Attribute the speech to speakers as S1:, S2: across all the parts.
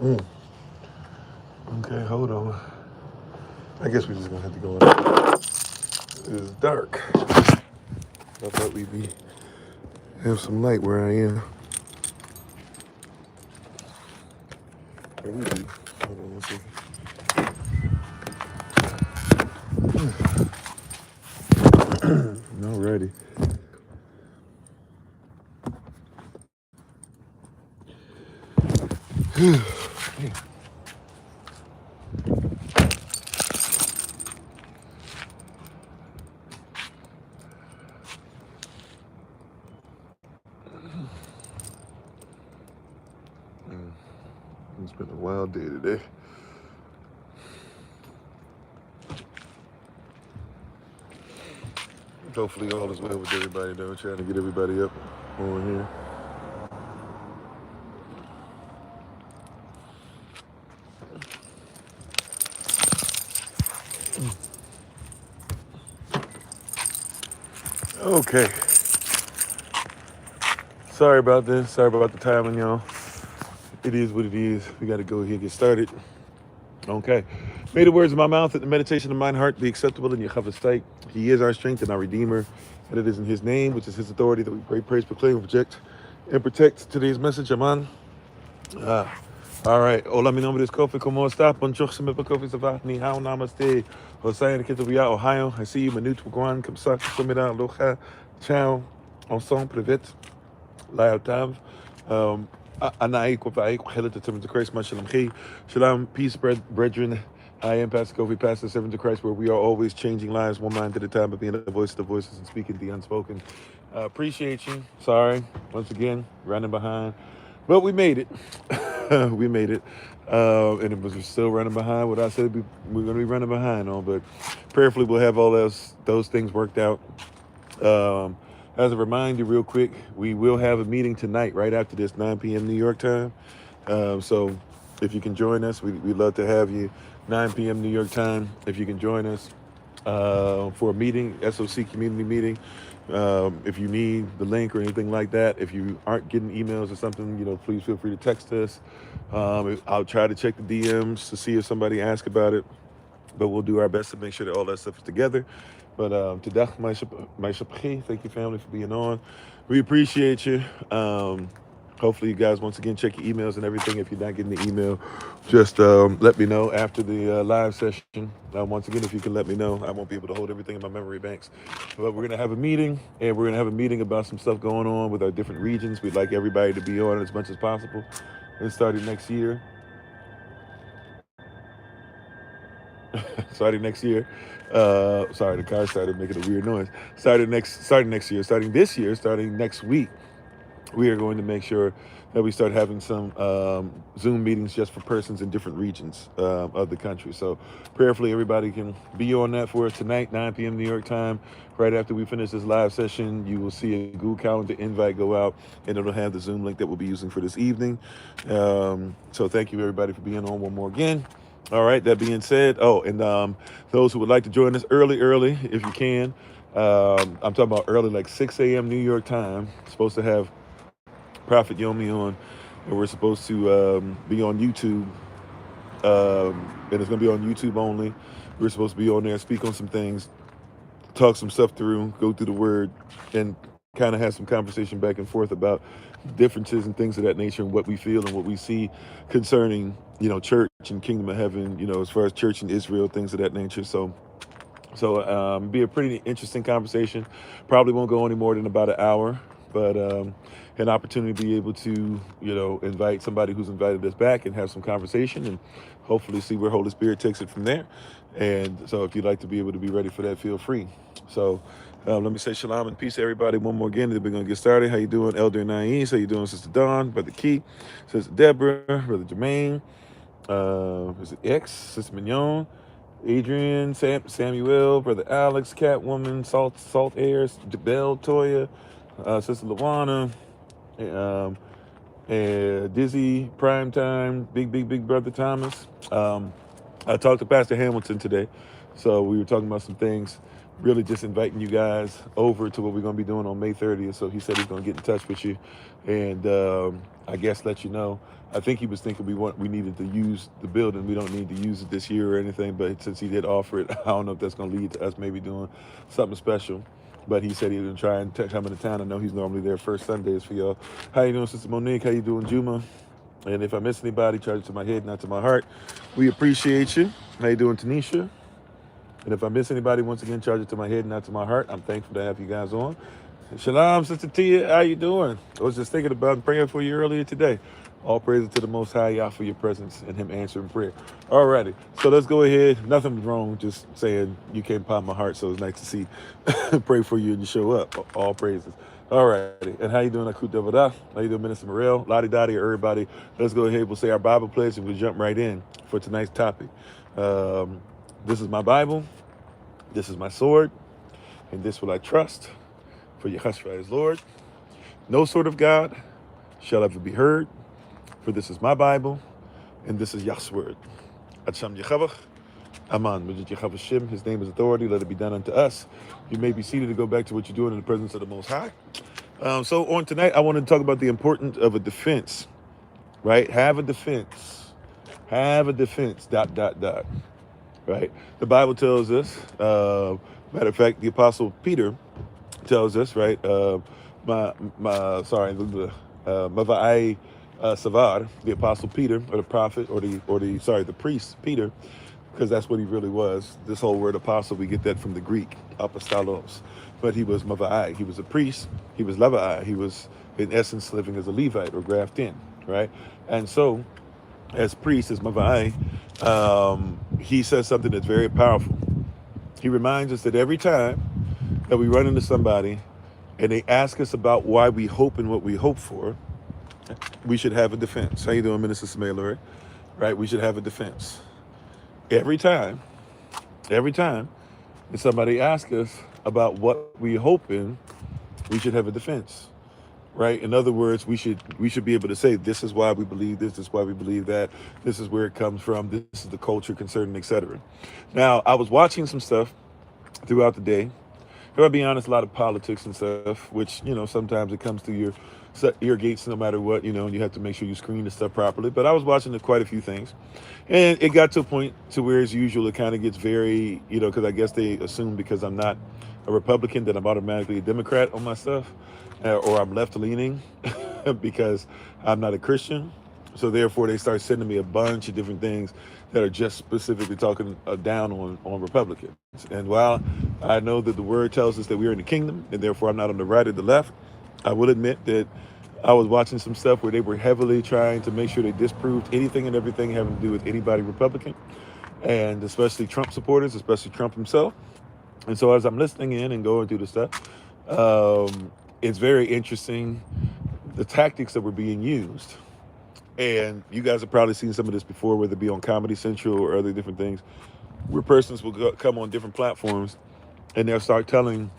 S1: Mm. Okay, hold on. I guess we're just gonna have to go in. It's dark. I thought we'd be have some light where I am. Where we be? Hold on one second. Alrighty. It's been a wild day today. Hopefully all is well with everybody though. Trying to get everybody up on here. Okay. Sorry about this. Sorry about the timing, y'all. It is what it is. We got to go ahead and get started. Okay. May the words of my mouth and the meditation of mine heart be acceptable in your sight. He is our strength and our Redeemer. And it is in His name, which is His authority, that we pray, praise, proclaim, project, and protect today's message. Aman. All right. Hola, mi nombre es Kofi. ¿Cómo está? Bonjour, se me Kofi Savah. Ni hao, namaste. Hosea, Kitabuya, Ohio. I see you. Manut, Guan, Kamsa, Samira, Aloha. Ciao. Ensemble, vite. Laotav. Anai, Kwafai, Kwahela, to servant of Christ, Mashalom Chi. Shalom, peace, brethren. I am Pastor Kofi, Pastor, servant of Christ, where we are always changing lives one mind at a time, but being the voice of the voices and speaking the unspoken. Appreciate you. Sorry, once again, running behind. But we made it. We made it. And it was still running behind what I said we're going to be running behind on. But prayerfully, we'll have all those things worked out. As a reminder, real quick, we will have a meeting tonight, right after this, 9 p.m. New York time. So if you can join us, we'd love to have you. 9 p.m. New York time, if you can join us for a meeting, SOC community meeting. If you need the link or anything like that, if you aren't getting emails or something, please feel free to text us. I'll try to check the DMs to see if somebody asks about it, but we'll do our best to make sure that all that stuff is together. But Tadach, my Shapchi, thank you, family, for being on. We appreciate you. Hopefully, you guys, once again, check your emails and everything. If you're not getting the email, just let me know after the live session. Once again, if you can let me know, I won't be able to hold everything in my memory banks. But we're going to have a meeting, and we're going to have a meeting about some stuff going on with our different regions. We'd like everybody to be on as much as possible. And starting next year, starting next year. Sorry, the car started making a weird noise. Starting this year, starting next week, we are going to make sure that we start having some Zoom meetings just for persons in different regions of the country. So prayerfully, everybody can be on that for us tonight, 9 p.m. New York time. Right after we finish this live session, you will see a Google Calendar invite go out, and it'll have the Zoom link that we'll be using for this evening. So thank you, everybody, for being on one more again. All right, that being said, and those who would like to join us early, if you can, I'm talking about early, like 6 a.m. New York time. Supposed to have Prophet Yomi on, and we're supposed to be on YouTube, and it's going to be on YouTube only. We're supposed to be on there, speak on some things, talk some stuff through, go through the Word, and kind of have some conversation back and forth about differences and things of that nature, and what we feel and what we see concerning, church and kingdom of heaven, as far as church in Israel, things of that nature. So be a pretty interesting conversation. Probably won't go any more than about an hour, but an opportunity to be able to, invite somebody who's invited us back and have some conversation, and hopefully see where Holy Spirit takes it from there. And so if you'd like to be able to be ready for that, feel free. So let me say shalom and peace to everybody one more again. Then we're going to get started. How you doing, Elder Nais? How you doing, Sister Dawn, Brother Key, Sister Deborah, Brother Jermaine, is it X, Sister Mignon, Adrian, Samuel, Brother Alex, Catwoman, Salt Airs, Belle, Toya, Sister Lawana, um, Dizzy, Primetime, Big Brother Thomas. I talked to Pastor Hamilton today, so we were talking about some things really just inviting you guys over to what we're going to be doing on May 30th. So he said he's going to get in touch with you, and I guess let you know. I think he was thinking we needed to use the building. We don't need to use it this year or anything, but since he did offer it, I don't know if that's going to lead to us maybe doing something special. But he said he was going to try and come into town. I know he's normally there first Sundays for y'all. How you doing, Sister Monique? How you doing, Juma? And if I miss anybody, charge it to my head, not to my heart. We appreciate you. How you doing, Tanisha? And if I miss anybody, once again, charge it to my head, not to my heart. I'm thankful to have you guys on. Shalom, Sister Tia. How you doing? I was just thinking about praying for you earlier today. All praises to the Most High, Yah, for your presence and him answering prayer. Alrighty, so let's go ahead. Nothing wrong, just saying you came upon my heart, so it's nice to see, pray for you and you show up. All praises. Alrighty, and how you doing, Akut Devada? How you doing, Minister Morel? Lottie Dottie, everybody. Let's go ahead. We'll say our Bible pledge and we'll jump right in for tonight's topic. This is my Bible. This is my sword, and this will I trust. For Yahshua is Lord. No sword of God shall ever be heard. For this is my Bible, and this is Yah's word. Acham Yechavach, Aman. Majid Yechavah Shem, his name is authority. Let it be done unto us. You may be seated to go back to what you're doing in the presence of the Most High. So on tonight, I want to talk about the importance of a defense, right? Have a defense. Have a defense, ... Right? The Bible tells us, matter of fact, the Apostle Peter tells us, right? Mava'ai Savar, the Apostle Peter, or the prophet, or the priest Peter, because that's what he really was. This whole word apostle, we get that from the Greek, apostolos. But he was Mava'ai. He was a priest. He was Levai. He was, in essence, living as a Levite or grafted in, right? And so, as priest, as Mava'ai, he says something that's very powerful. He reminds us that every time that we run into somebody and they ask us about why we hope and what we hope for, we should have a defense. How you doing, Minister Smaylor? Right? We should have a defense. Every time that somebody asks us about what we hope in, we should have a defense. Right? In other words, we should be able to say, this is why we believe this is why we believe that, this is where it comes from, this is the culture concerning, etc. Now, I was watching some stuff throughout the day. I'll be honest, a lot of politics and stuff, which, sometimes it comes to your ear gates no matter what, and you have to make sure you screen the stuff properly. But I was watching quite a few things. And it got to a point to where, as usual, it kind of gets very, because I guess they assume because I'm not a Republican that I'm automatically a Democrat on my stuff, or I'm left-leaning because I'm not a Christian. So therefore, they start sending me a bunch of different things that are just specifically talking down on Republicans. And while I know that the word tells us that we're in the kingdom, and therefore I'm not on the right or the left, I will admit that I was watching some stuff where they were heavily trying to make sure they disproved anything and everything having to do with anybody Republican, and especially Trump supporters, especially Trump himself. And so as I'm listening in and going through the stuff, it's very interesting, the tactics that were being used. And you guys have probably seen some of this before, whether it be on Comedy Central or other different things, where persons will come on different platforms and they'll start coming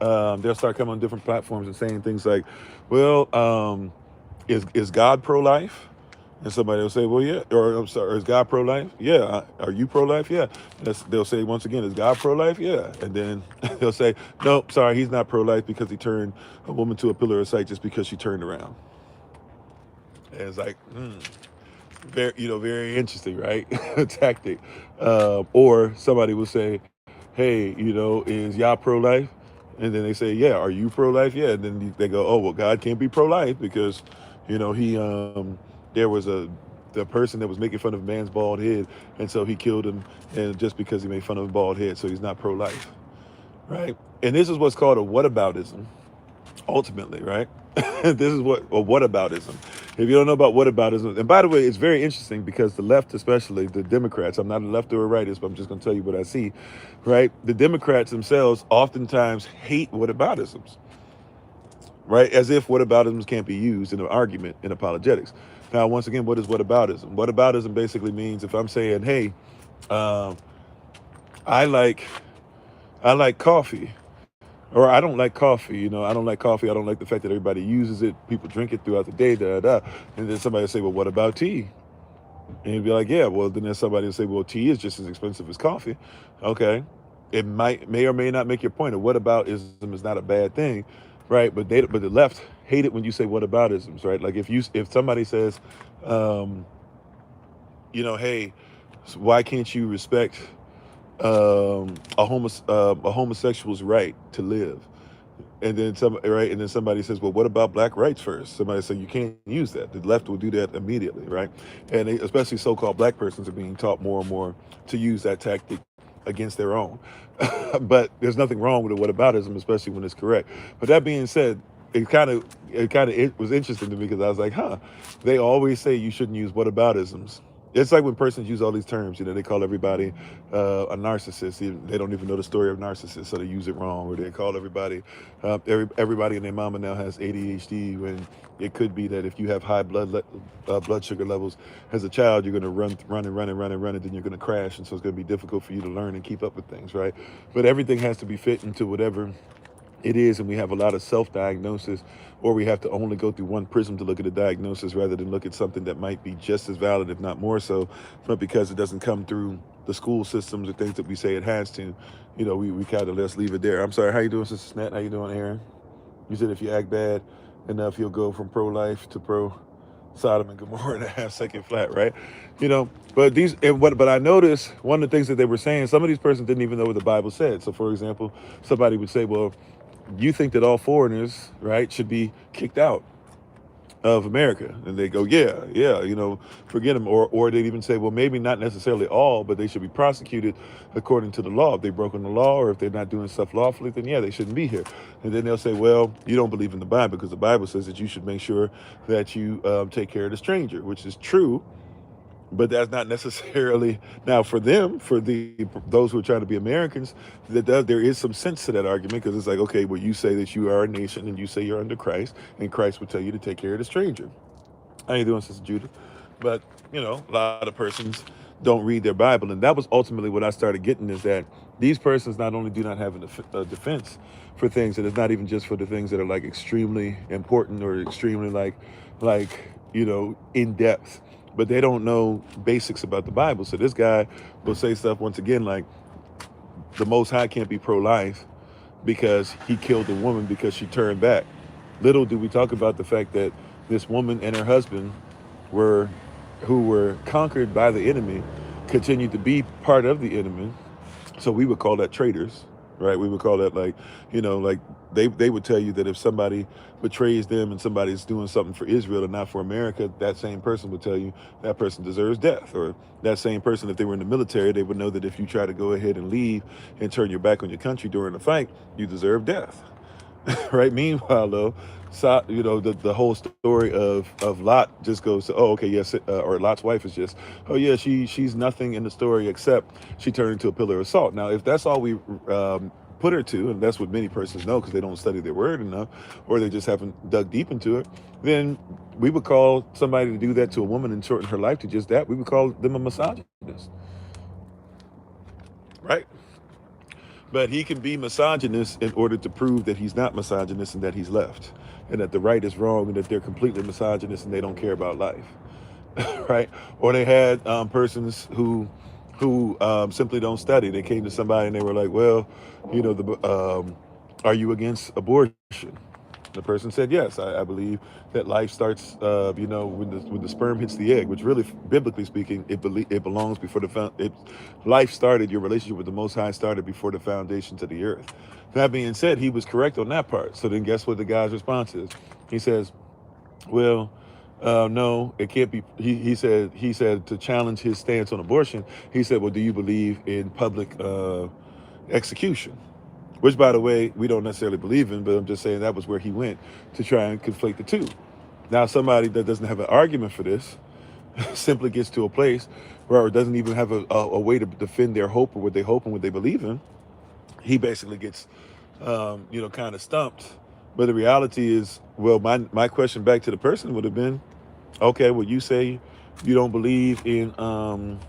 S1: on different platforms and saying things like, well, is God pro-life? And somebody will say, well, yeah. Or I'm sorry, is God pro-life? Yeah. Are you pro-life? Yeah. They'll say once again, is God pro-life? Yeah. And then they'll say, nope, sorry, he's not pro-life because he turned a woman to a pillar of sight just because she turned around. And it's like, very interesting, right? Tactic. Or somebody will say, hey, is Yah pro-life? And then they say, yeah, are you pro-life? Yeah. And then they go, oh, well, God can't be pro-life because, he, there was the person that was making fun of a man's bald head, and so he killed him, and just because he made fun of a bald head, so he's not pro-life, right? And this is what's called a whataboutism, ultimately, right? This is what a whataboutism. If you don't know about whataboutism, and by the way, it's very interesting because the left, especially the Democrats, I'm not a left or a rightist, but I'm just going to tell you what I see, right? The Democrats themselves oftentimes hate whataboutisms, right? As if whataboutisms can't be used in an argument in apologetics. Now, once again, what is whataboutism? Whataboutism basically means if I'm saying, hey, I like coffee, or I don't like coffee, I don't like coffee. I don't like the fact that everybody uses it. People drink it throughout the day, And then somebody will say, well, what about tea? And you'd be like, yeah, well, then there's somebody will say, well, tea is just as expensive as coffee. Okay. it may or may not make your point. Or whataboutism is not a bad thing, right? But the left hate it when you say whataboutisms, right? Like if somebody says, um, hey, why can't you respect a homosexual's right to live? And then somebody says, well, what about black rights first? Somebody says you can't use that. The left will do that immediately, right? And especially so-called black persons are being taught more and more to use that tactic against their own. But there's nothing wrong with a whataboutism, especially when it's correct. But that being said, it was interesting to me because I was like, they always say you shouldn't use whataboutisms. It's like when persons use all these terms, they call everybody a narcissist. They don't even know the story of narcissists, so they use it wrong. Or they call everybody, everybody and their mama now has ADHD, when it could be that if you have high blood sugar levels as a child, you're going to run, and then you're going to crash, and so it's going to be difficult for you to learn and keep up with things, right? But everything has to be fit into whatever it is, and we have a lot of self-diagnosis, or we have to only go through one prism to look at a diagnosis rather than look at something that might be just as valid, if not more so, but because it doesn't come through the school systems or things that we say it has to, we kind of let's leave it there. I'm sorry, how you doing, Sister Snat? How you doing, Aaron? You said if you act bad enough, you'll go from pro-life to pro-Sodom and Gomorrah in a half-second flat, right? But I noticed one of the things that they were saying, some of these persons didn't even know what the Bible said. So, for example, somebody would say, well, you think that all foreigners, right, should be kicked out of America? And they go, yeah, forget them. Or they'd even say, well, maybe not necessarily all, but they should be prosecuted according to the law. If they've broken the law, or if they're not doing stuff lawfully, then yeah, they shouldn't be here. And then they'll say, well, you don't believe in the Bible, because the Bible says that you should make sure that you take care of the stranger, which is true. But that's not necessarily, now for them, for those who are trying to be Americans, there is some sense to that argument, because it's like, okay, well, you say that you are a nation and you say you're under Christ, and Christ would tell you to take care of the stranger. How you doing, Sister Judith? But a lot of persons don't read their Bible, and that was ultimately what I started getting, is that these persons not only do not have a defense for things, and it's not even just for the things that are like extremely important or extremely in depth, but they don't know basics about the Bible. So this guy will say stuff once again like, the Most High can't be pro-life because he killed a woman because she turned back. Little do we talk about the fact that this woman and her husband who were conquered by the enemy, continued to be part of the enemy. So we would call that traitors, right? We would call that like they would tell you that if somebody betrays them and somebody's doing something for Israel and not for America, that same person would tell you that person deserves death. Or that same person, if they were in the military, they would know that if you try to go ahead and leave and turn your back on your country during a fight, you deserve death. Right? Meanwhile, though, the whole story of Lot just goes to, oh, okay, yes, or Lot's wife is just, oh yeah, she's nothing in the story except she turned into a pillar of salt. Now, if that's all we put her to, and that's what many persons know because they don't study their word enough, or they just haven't dug deep into it, then we would call somebody to do that to a woman and shorten her life to just that. We would call them a misogynist, right? But he can be misogynist in order to prove that he's not misogynist and that he's left, and that the right is wrong, and that they're completely misogynist and they don't care about life, right? Or they had persons who simply don't study. They came to somebody and they were like, well, are you against abortion? The person said, yes, I believe that life starts, when the sperm hits the egg, which really, biblically speaking, it belongs before life started, your relationship with the Most High started before the foundations of the earth. That being said, he was correct on that part. So then guess what the guy's response is? He says, well, no, it can't be. He said to challenge his stance on abortion, he said, well, do you believe in public execution? Which, by the way, we don't necessarily believe in, but I'm just saying that was where he went to try and conflate the two. Now, somebody that doesn't have an argument for this simply gets to a place where it doesn't even have a way to defend their hope or what they hope and what they believe in. He basically gets, kind of stumped. But the reality is, well, my question back to the person would have been, okay, well, you say you don't believe in, I'm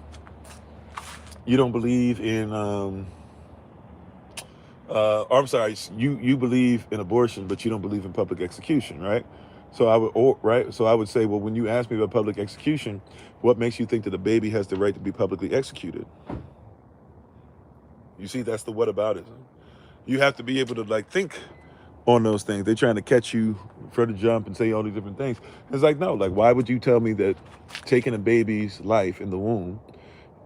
S1: sorry, you believe in abortion, but you don't believe in public execution, right? So I would say, well, when you ask me about public execution, what makes you think that a baby has the right to be publicly executed? You see, that's the whataboutism. You have to be able to like think on those things. They're trying to catch you for the jump and say all these different things. It's like, no, like, why would you tell me that taking a baby's life in the womb,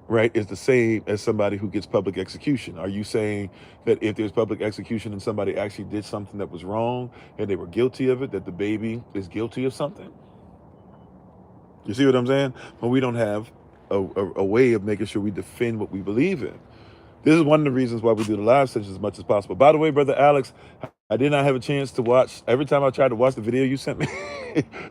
S1: right, is the same as somebody who gets public execution? Are you saying that if there's public execution and somebody actually did something that was wrong and they were guilty of it, that the baby is guilty of something? You see what I'm saying? But we don't have a way of making sure we defend what we believe in. This is one of the reasons why we do the live sessions as much as possible. By the way, Brother Alex, I did not have a chance to watch. Every time I tried to watch the video you sent me,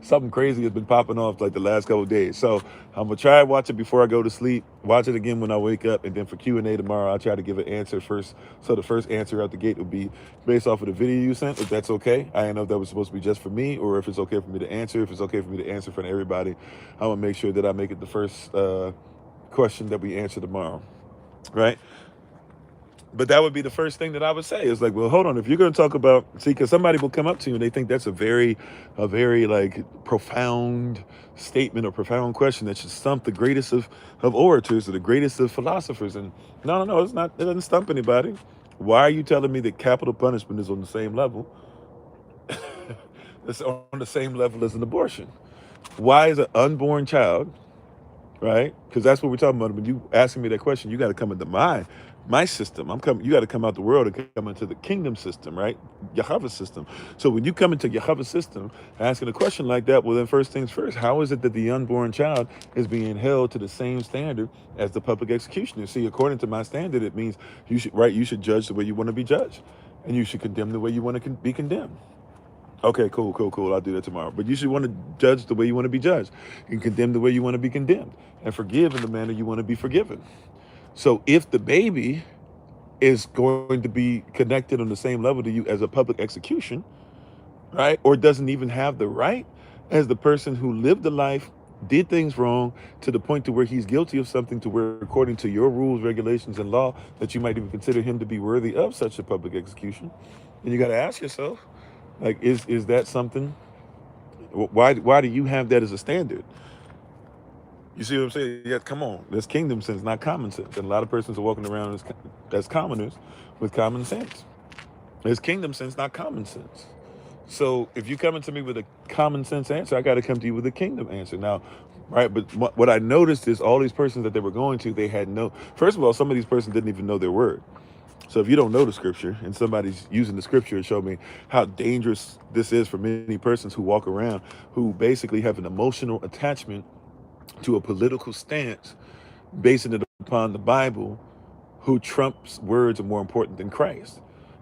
S1: something crazy has been popping off like the last couple of days. So I'm gonna try and watch it before I go to sleep. Watch it again when I wake up, and then for Q&A tomorrow, I'll try to give an answer first. So the first answer out the gate will be based off of the video you sent, if that's okay. I didn't know if that was supposed to be just for me or if it's okay for me to answer. If it's okay for me to answer for everybody, I'm gonna make sure that I make it the first question that we answer tomorrow, right? But that would be the first thing that I would say. Is like, well, hold on. If you're going to talk about, see, because somebody will come up to you and they think that's a very like profound statement or profound question that should stump the greatest of orators or the greatest of philosophers. And no, it's not. It doesn't stump anybody. Why are you telling me that capital punishment is on the same level? It's on the same level as an abortion. Why is an unborn child, right? Because that's what we're talking about. When you asking me that question, you got to come into my system. You got to come out the world and come into the kingdom system, right? Yahweh's system. So when you come into Yahweh's system, asking a question like that, well, then first things first, how is it that the unborn child is being held to the same standard as the public executioner? See, according to my standard, it means you should judge the way you want to be judged, and you should condemn the way you want to be condemned. Okay, cool. I'll do that tomorrow. But you should want to judge the way you want to be judged and condemn the way you want to be condemned and forgive in the manner you want to be forgiven. So if the baby is going to be connected on the same level to you as a public execution, right, or doesn't even have the right as the person who lived the life, did things wrong to the point to where he's guilty of something to where, according to your rules, regulations, and law, that you might even consider him to be worthy of such a public execution, then you got to ask yourself, like, is that something? Why do you have that as a standard? You see what I'm saying? Yeah, come on. That's kingdom sense, not common sense. And a lot of persons are walking around as commoners with common sense. It's kingdom sense, not common sense. So if you coming to me with a common sense answer, I got to come to you with a kingdom answer. Now, right, but what I noticed is all these persons that they were going to, they had first of all, some of these persons didn't even know their word. So if you don't know the scripture and somebody's using the scripture to show me how dangerous this is for many persons who walk around, who basically have an emotional attachment to a political stance, basing it upon the Bible, who Trump's words are more important than Christ.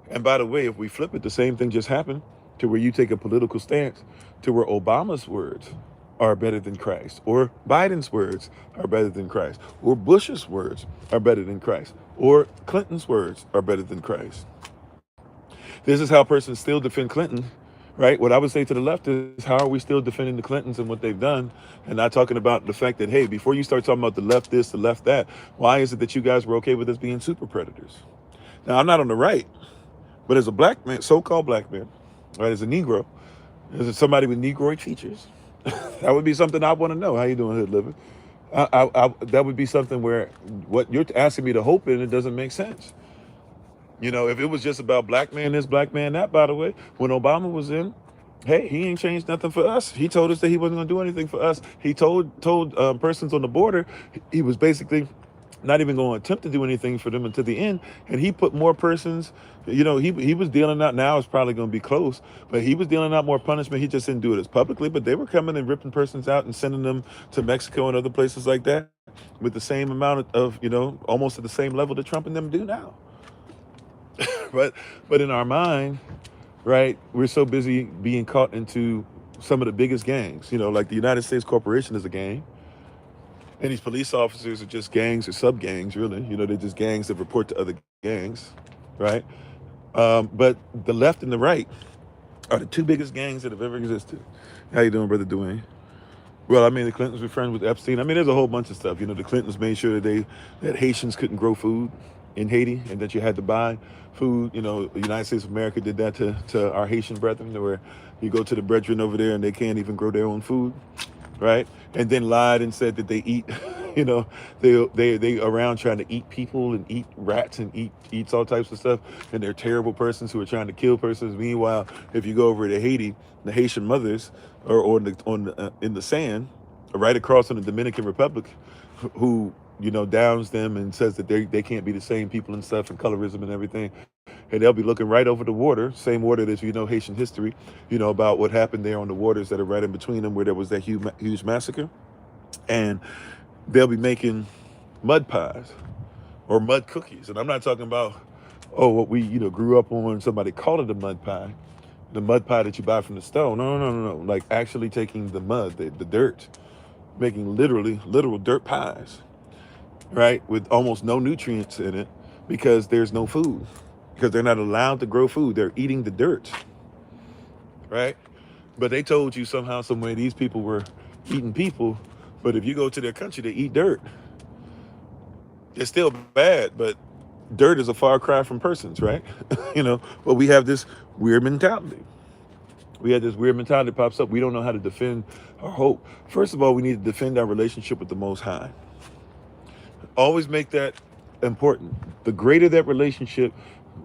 S1: And by the way, if we flip it, the same thing just happened to where you take a political stance to where Obama's words are better than Christ, or Biden's words are better than Christ, or Bush's words are better than Christ, or Clinton's words are better than Christ. This is how persons still defend Clinton, right? What I would say to the left is, how are we still defending the Clintons and what they've done, and not talking about the fact that, hey, before you start talking about the left this, the left that, why is it that you guys were okay with us being super predators? Now, I'm not on the right, but as a black man, so-called black man, right, as a Negro, as somebody with Negroid features, that would be something I want to know. How you doing, hood living? That would be something where what you're asking me to hope in, it doesn't make sense. You know, if it was just about black man this, black man that, by the way, when Obama was in, hey, he ain't changed nothing for us. He told us that he wasn't going to do anything for us. He told persons on the border he was basically not even going to attempt to do anything for them until the end. And he put more persons, you know, he was dealing out, now it's probably going to be close, but he was dealing out more punishment. He just didn't do it as publicly, but they were coming and ripping persons out and sending them to Mexico and other places like that with the same amount of, you know, almost at the same level that Trump and them do now. But in our mind, right, we're so busy being caught into some of the biggest gangs, you know, like the United States Corporation is a gang. And these police officers are just gangs or sub-gangs, really. You know, they're just gangs that report to other gangs, right? But the left and the right are the two biggest gangs that have ever existed. How you doing, Brother Dwayne? Well, I mean, the Clintons were friends with Epstein. I mean, there's a whole bunch of stuff. You know, the Clintons made sure that Haitians couldn't grow food in Haiti and that you had to buy food. You know, the United States of America did that to our Haitian brethren, where you go to the brethren over there and they can't even grow their own food, right? And then lied and said that they eat You know, they around trying to eat people and eat rats and eats all types of stuff, and they're terrible persons who are trying to kill persons. Meanwhile, if you go over to Haiti, the Haitian mothers are in the sand, right across in the Dominican Republic, who downs them and says that they can't be the same people and stuff and colorism and everything, and they'll be looking right over the water, same water that Haitian history, about what happened there on the waters that are right in between them where there was that huge massacre, and they'll be making mud pies or mud cookies. And I'm not talking about, what we, grew up on when somebody called it a mud pie, the mud pie that you buy from the store. No, no, no, no. Like actually taking the mud, the dirt, making literal dirt pies, right? With almost no nutrients in it because there's no food, because they're not allowed to grow food. They're eating the dirt, right? But they told you somehow, some way, these people were eating people. But if you go to their country, they eat dirt. It's still bad, but dirt is a far cry from persons, right? But we have this weird mentality. We had this weird mentality that pops up. We don't know how to defend our hope. First of all, we need to defend our relationship with the Most High. Always make that important. The greater that relationship,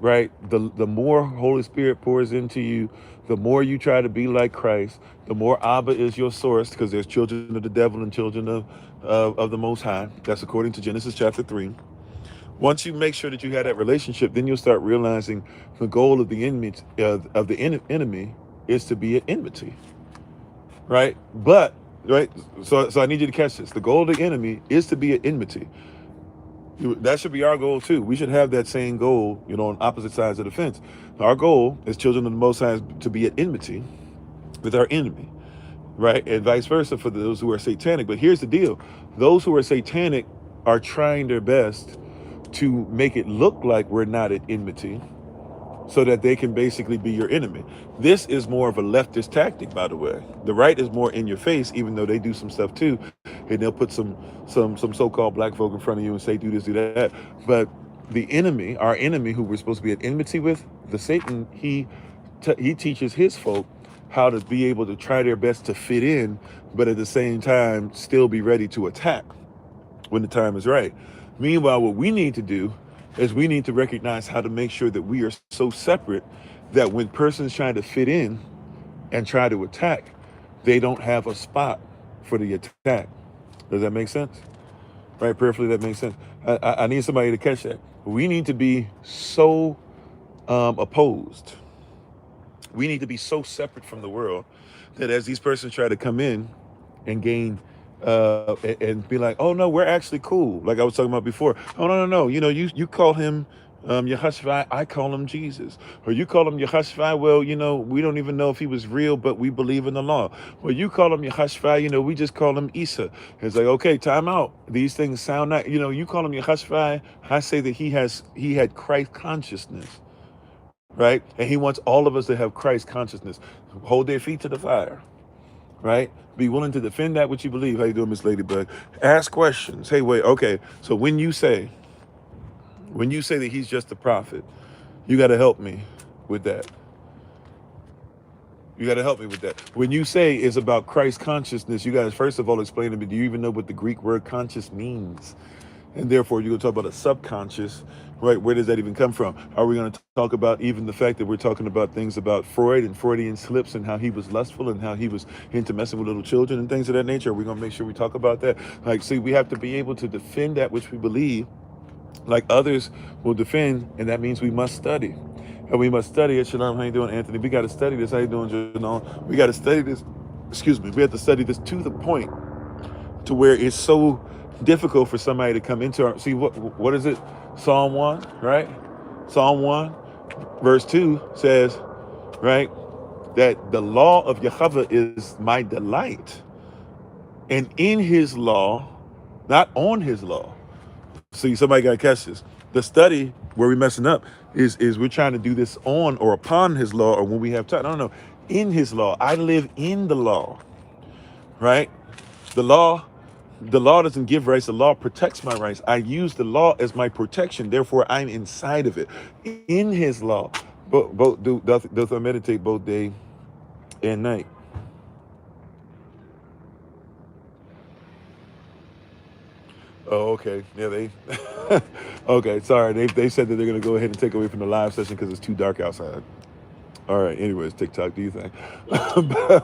S1: right, the more Holy Spirit pours into you, the more you try to be like Christ, the more Abba is your source, because there's children of the devil and children of the Most High. That's according to Genesis chapter 3. Once you make sure that you have that relationship, then you'll start realizing the goal of the enemy is to be at enmity, right? But, right, so I need you to catch this. The goal of the enemy is to be at enmity. That should be our goal too. We should have that same goal, on opposite sides of the fence. Our goal as children of the Most High is to be at enmity with our enemy, right? And vice versa for those who are satanic. But here's the deal. Those who are satanic are trying their best to make it look like we're not at enmity so that they can basically be your enemy. This is more of a leftist tactic, by the way. The right is more in your face, even though they do some stuff too, and they'll put some so-called black folk in front of you and say do this, do that. But the enemy, our enemy, who we're supposed to be at enmity with, the Satan, he teaches his folk how to be able to try their best to fit in, but at the same time still be ready to attack when the time is right. Meanwhile, what we need to do is we need to recognize how to make sure that we are so separate that when persons trying to fit in and try to attack, they don't have a spot for the attack. Does that make sense? Right, prayerfully, that makes sense. I need somebody to catch that. We need to be so opposed. We need to be so separate from the world that as these persons try to come in and gain and be like, oh no, we're actually cool. Like I was talking about before. Oh no. You call him Yehoshua, I call him Jesus. Or you call him Yehoshua, well, we don't even know if he was real, but we believe in the law. Well, you call him Yehoshua, we just call him Isa. It's like, okay, time out. These things sound not, you call him Yehoshua, I say that he had Christ consciousness, right? And he wants all of us to have Christ consciousness. Hold their feet to the fire. Right? Be willing to defend that which you believe. How you doing, Miss Ladybug? Ask questions. Hey, wait, okay. So when you say that he's just a prophet, you got to help me with that. You got to help me with that. When you say it's about Christ consciousness, you guys first of all explain to me, do you even know what the Greek word conscious means? And therefore, you're going to talk about a subconscious, right? Where does that even come from? Are we going to talk about even the fact that we're talking about things about Freud and Freudian slips and how he was lustful and how he was into messing with little children and things of that nature? Are we going to make sure we talk about that? Like, see, we have to be able to defend that which we believe like others will defend, and that means we must study. And we must study it. Shalom, how you doing, Anthony? We got to study this. How you doing, Janelle? We got to study this. Excuse me. We have to study this to the point to where it's so difficult for somebody to come into our, see what is it? Psalm 1, right? Psalm 1 verse 2 says, right, that the law of Yahweh is my delight, and in his law, not on his law. See, somebody got to catch this. The study where we're messing up is we're trying to do this on or upon his law, or when we have time. No, in his law. I live in the law, right? The law doesn't give rights. The law protects my rights. I use the law as my protection. Therefore, I'm inside of it. In his law, both doth I meditate both day and night. Oh, okay. Yeah, they. Okay, sorry. They said that they're gonna go ahead and take away from the live session because it's too dark outside. All right. Anyways, TikTok, do you think?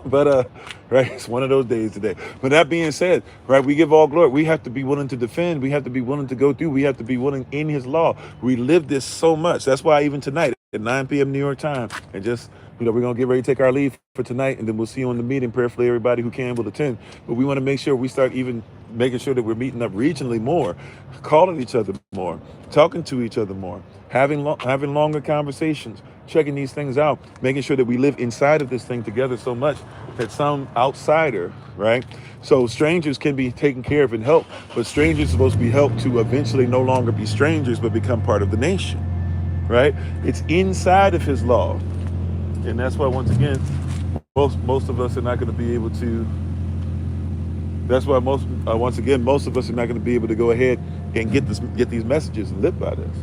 S1: but right, it's one of those days today. But that being said, right, we give all glory. We have to be willing to defend. We have to be willing to go through. We have to be willing in His law. We live this so much. That's why even tonight at 9 p.m. New York time, and just we're gonna get ready to take our leave for tonight, and then we'll see you on the meeting. Prayerfully, everybody who can will attend. But we want to make sure we start even making sure that we're meeting up regionally more, calling each other more, talking to each other more, having longer conversations, checking these things out, making sure that we live inside of this thing together so much that some outsider, right? So strangers can be taken care of and helped, but strangers are supposed to be helped to eventually no longer be strangers, but become part of the nation, right? It's inside of His law. And that's why, once again, most of us are not going to be able to. That's why once again, most of us are not going to be able to go ahead and get these messages and live by this,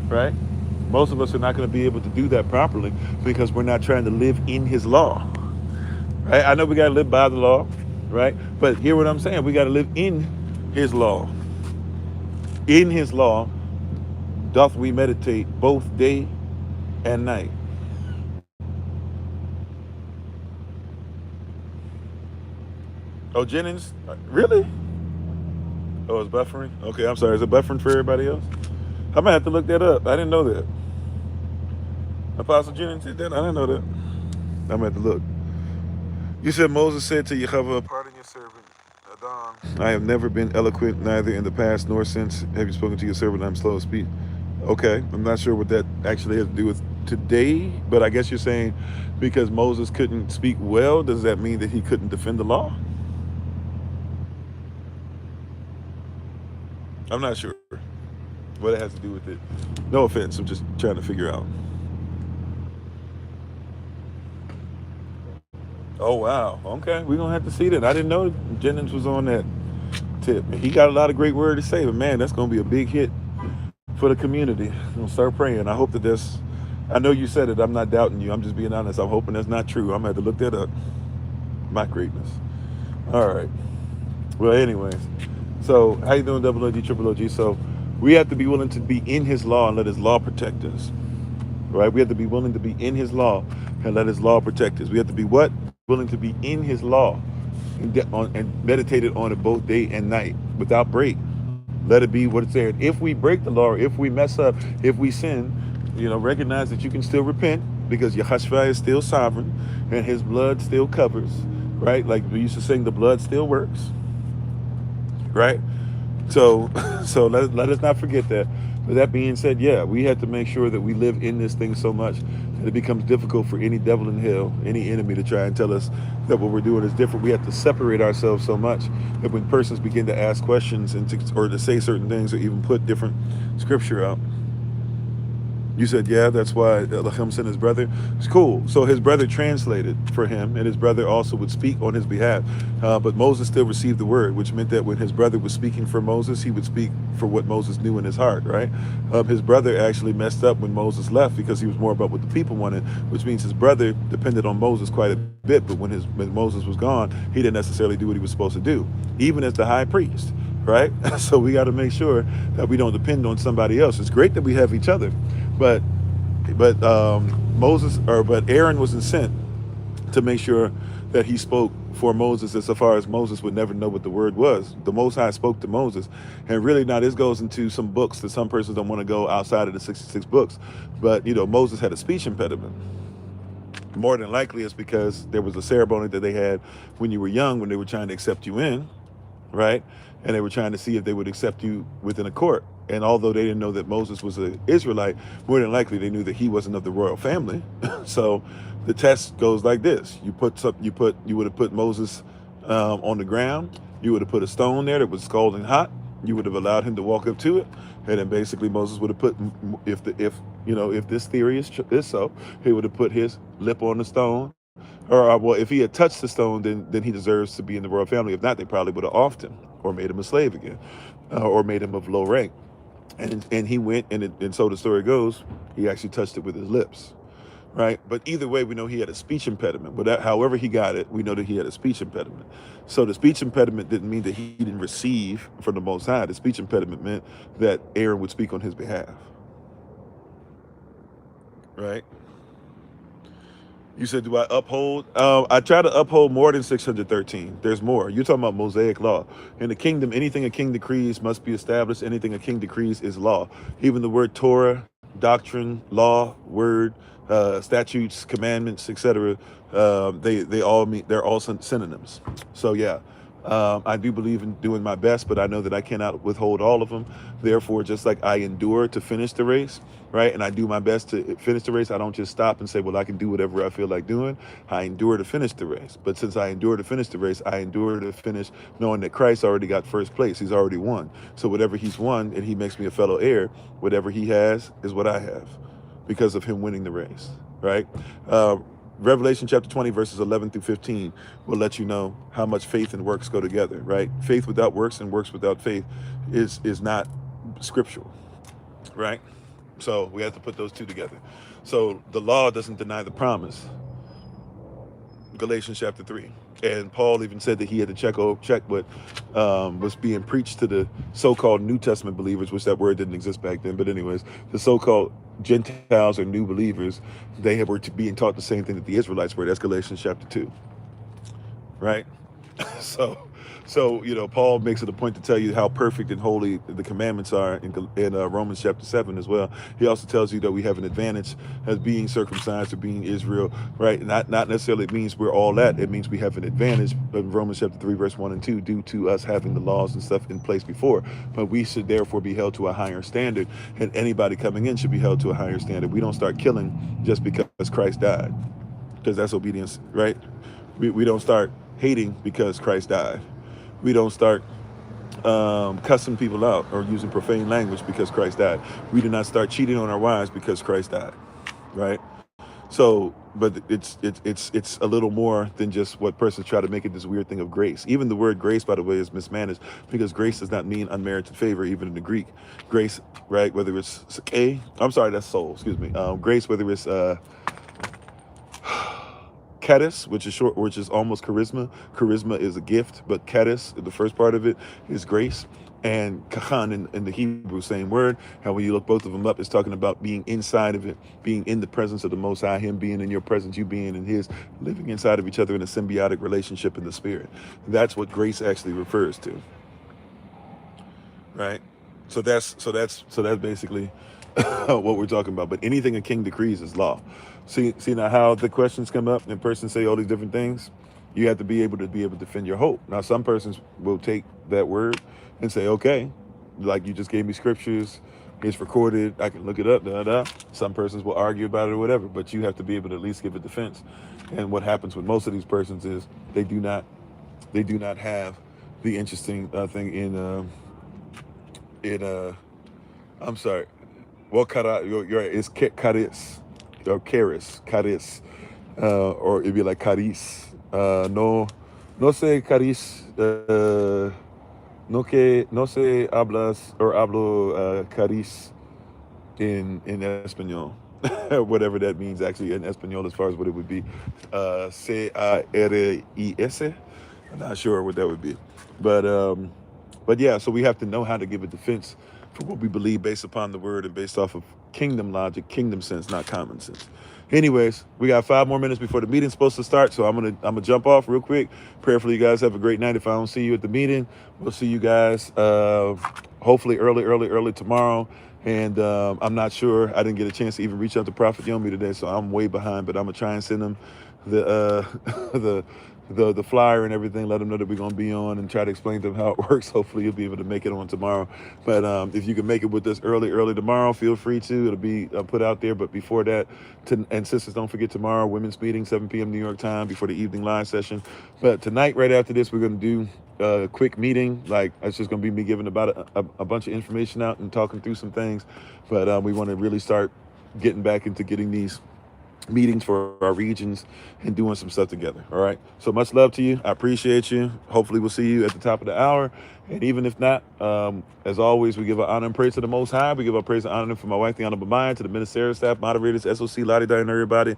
S1: right? Most of us are not going to be able to do that properly because we're not trying to live in His law, right? I know we got to live by the law, right? But hear what I'm saying: we got to live in His law. In His law doth we meditate both day and night. Oh, Jennings, really? Oh, it's buffering? Okay, I'm sorry. Is it buffering for everybody else? I might have to look that up. I didn't know that. Apostle Jennings did that? I didn't know that. I'm going to have to look. You said Moses said to Yehovah, pardon your servant, Adam. I have never been eloquent, neither in the past nor since. Have you spoken to your servant? I'm slow of speech. Okay, I'm not sure what that actually has to do with today, but I guess you're saying because Moses couldn't speak well, does that mean that he couldn't defend the law? I'm not sure what it has to do with it. No offense, I'm just trying to figure out. Oh wow, okay, we're gonna have to see that. I didn't know Jennings was on that tip. He got a lot of great word to say, but man, that's gonna be a big hit for the community. I'm gonna start praying. I hope that that's. I know you said it. I'm not doubting you. I'm just being honest. I'm hoping that's not true. I'm gonna have to look that up. My greatness. All right. Well, anyways. So how you doing, Double OG, Triple OG? So we have to be willing to be in His law and let His law protect us. Right? We have to be willing to be in His law and let His law protect us. We have to be what? Willing to be in His law and meditated on it both day and night without break. Let it be what it said. If we break the law, if we mess up, if we sin, recognize that you can still repent because Yahshua is still sovereign and His blood still covers, right? Like we used to sing, the blood still works, right? So, so let us not forget that. But that being said, yeah, we have to make sure that we live in this thing so much that it becomes difficult for any devil in hell, any enemy to try and tell us that what we're doing is different. We have to separate ourselves so much that when persons begin to ask questions or to say certain things or even put different scripture out, you said, yeah, that's why Elohim sent His brother. It's cool. So His brother translated for him, and His brother also would speak on his behalf. But Moses still received the word, which meant that when his brother was speaking for Moses, he would speak for what Moses knew in his heart, right? His brother actually messed up when Moses left because he was more about what the people wanted, which means his brother depended on Moses quite a bit. But when Moses was gone, he didn't necessarily do what he was supposed to do, even as the high priest, right? So we got to make sure that we don't depend on somebody else. It's great that we have each other. But Aaron wasn't sent to make sure that he spoke for Moses as far as Moses would never know what the word was. The Most High spoke to Moses. And really now this goes into some books that some persons don't want to go outside of the 66 books. But, Moses had a speech impediment. More than likely it's because there was a ceremony that they had when you were young, when they were trying to accept you in, right? And they were trying to see if they would accept you within a court. And although they didn't know that Moses was an Israelite, more than likely they knew that he wasn't of the royal family. So the test goes like this: you would have put Moses on the ground. You would have put a stone there that was scalding hot. You would have allowed him to walk up to it, and then basically Moses would have put, if this theory is so, he would have put his lip on the stone. Or well, if he had touched the stone, then he deserves to be in the royal family. If not, they probably would have offed him or made him a slave again, or made him of low rank. And he went, and so the story goes, he actually touched it with his lips, right? But either way, we know he had a speech impediment. But however he got it, we know that he had a speech impediment. So the speech impediment didn't mean that he didn't receive from the Most High. The speech impediment meant that Aaron would speak on his behalf, right? You said, do I uphold? I try to uphold more than 613. There's more. You're talking about Mosaic law. In the kingdom, anything a king decrees must be established. Anything a king decrees is law. Even the word Torah, doctrine, law, word, statutes, commandments, etc. They all mean, they're all synonyms. So yeah, I do believe in doing my best, but I know that I cannot withhold all of them. Therefore, just like I endure to finish the race, right, and I do my best to finish the race, I don't just stop and say, well, I can do whatever I feel like doing. I endure to finish the race. But since I endure to finish the race, I endure to finish knowing that Christ already got first place. He's already won. So whatever he's won, and he makes me a fellow heir, whatever he has is what I have because of him winning the race, right? Revelation chapter 20, verses 11 through 15 will let you know how much faith and works go together, right? Faith without works and works without faith is not scriptural, right? So we have to put those two together. So the law doesn't deny the promise. Galatians chapter 3. And Paul even said that he had to check what was being preached to the so-called New Testament believers, which that word didn't exist back then. But anyways, the so-called Gentiles or new believers, they were being taught the same thing that the Israelites were. That's Galatians chapter 2, right? So Paul makes it a point to tell you how perfect and holy the commandments are in Romans chapter 7 as well. He also tells you that we have an advantage as being circumcised or being Israel, right? Not necessarily means we're all that. It means we have an advantage in Romans chapter 3, verse 1 and 2, due to us having the laws and stuff in place before. But we should therefore be held to a higher standard, and anybody coming in should be held to a higher standard. We don't start killing just because Christ died, because that's obedience, right? We don't start hating because Christ died. We don't start cussing people out or using profane language because Christ died. We do not start cheating on our wives because Christ died, right? So, but it's a little more than just what persons try to make it this weird thing of grace. Even the word grace, by the way, is mismanaged, because grace does not mean unmerited favor, even in the Greek. Grace, right? Whether it's that's soul. Excuse me. Grace, whether it's Charis, which is almost charisma. Charisma is a gift, but charis, the first part of it, is grace. And kachan in the Hebrew, same word. How when you look both of them up, it's talking about being inside of it, being in the presence of the Most High, him being in your presence, you being in his, living inside of each other in a symbiotic relationship in the spirit. That's what grace actually refers to, right? So that's basically what we're talking about. But anything a king decrees is law. See now how the questions come up and persons say all these different things. You have to be able to defend your hope. Now some persons will take that word and say, okay, like you just gave me scriptures, it's recorded, I can look it up, Some persons will argue about it or whatever, but you have to be able to at least give a defense. And what happens with most of these persons is they do not have the interesting thing I'm sorry. Well, you're right. It's caris or caris, or it'd be like caris. No sé caris. No sé hablas or hablo caris in Espanol. Whatever that means actually in Espanol, as far as what it would be. Caris. I'm not sure what that would be, but yeah. So we have to know how to give a defense for what we believe based upon the word and based off of kingdom logic, kingdom sense, not common sense. Anyways, we got 5 more minutes before the meeting's supposed to start, so I'm gonna jump off real quick. Prayerfully, you guys have a great night. If I don't see you at the meeting, we'll see you guys hopefully early tomorrow. And I'm not sure. I didn't get a chance to even reach out to Prophet Yomi today, so I'm way behind. But I'm gonna try and send him the the flyer and everything. Let him know that we're gonna be on and try to explain to him how it works. Hopefully, you'll be able to make it on tomorrow. But if you can make it with us early tomorrow, feel free to. It'll be put out there. But before that, and sisters, don't forget tomorrow, women's meeting, 7 p.m. New York time, before the evening live session. But tonight, right after this, we're gonna do a quick meeting. Like, it's just gonna be me giving about a bunch of information out and talking through some things. But we want to really start getting back into getting these meetings for our regions and doing some stuff together. All right. So much love to you. I appreciate you. Hopefully we'll see you at the top of the hour. And even if not, as always, we give our honor and praise to the Most High. We give our praise and honor for my wife, the Honorable Mind, to the ministerial staff, moderators, SOC, Lottie, and everybody.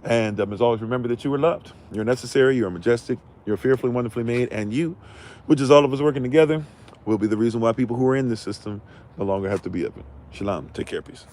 S1: And as always, remember that you are loved. You're necessary. You're majestic. You're fearfully, wonderfully made. And you, which is all of us working together, will be the reason why people who are in this system no longer have to be of it. Shalom. Take care. Peace.